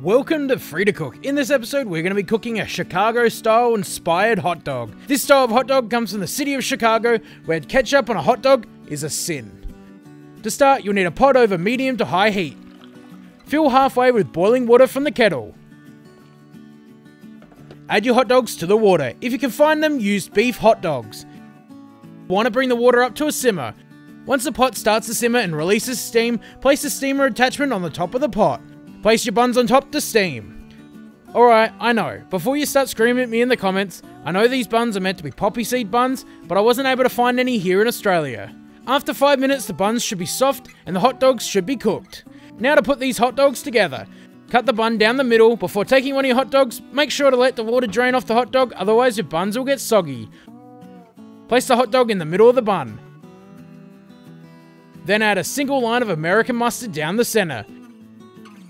Welcome to Free to Cook. In this episode, we're going to be cooking a Chicago-style inspired hot dog. This style of hot dog comes from the city of Chicago, where ketchup on a hot dog is a sin. To start, you'll need a pot over medium to high heat. Fill halfway with boiling water from the kettle. Add your hot dogs to the water. If you can find them, use beef hot dogs. Want to bring the water up to a simmer. Once the pot starts to simmer and releases steam, place the steamer attachment on the top of the pot. Place your buns on top to steam. Alright, I know, before you start screaming at me in the comments, I know these buns are meant to be poppy seed buns, but I wasn't able to find any here in Australia. After 5 minutes, the buns should be soft and the hot dogs should be cooked. Now to put these hot dogs together. Cut the bun down the middle. Before taking one of your hot dogs, make sure to let the water drain off the hot dog, otherwise your buns will get soggy. Place the hot dog in the middle of the bun. Then add a single line of American mustard down the center.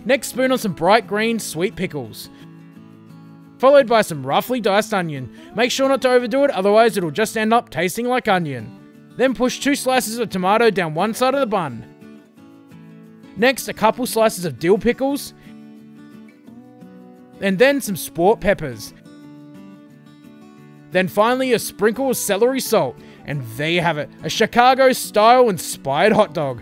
Next, spoon on some bright green sweet pickles. Followed by some roughly diced onion. Make sure not to overdo it, otherwise it'll just end up tasting like onion. Then push 2 slices of tomato down one side of the bun. Next, a couple slices of dill pickles. And then some sport peppers. Then finally a sprinkle of celery salt. And there you have it, a Chicago-style inspired hot dog.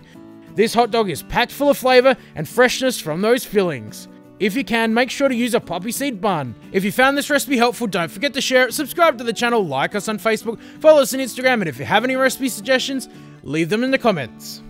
This hot dog is packed full of flavour and freshness from those fillings. If you can, make sure to use a poppy seed bun. If you found this recipe helpful, don't forget to share it, subscribe to the channel, like us on Facebook, follow us on Instagram, and if you have any recipe suggestions, leave them in the comments.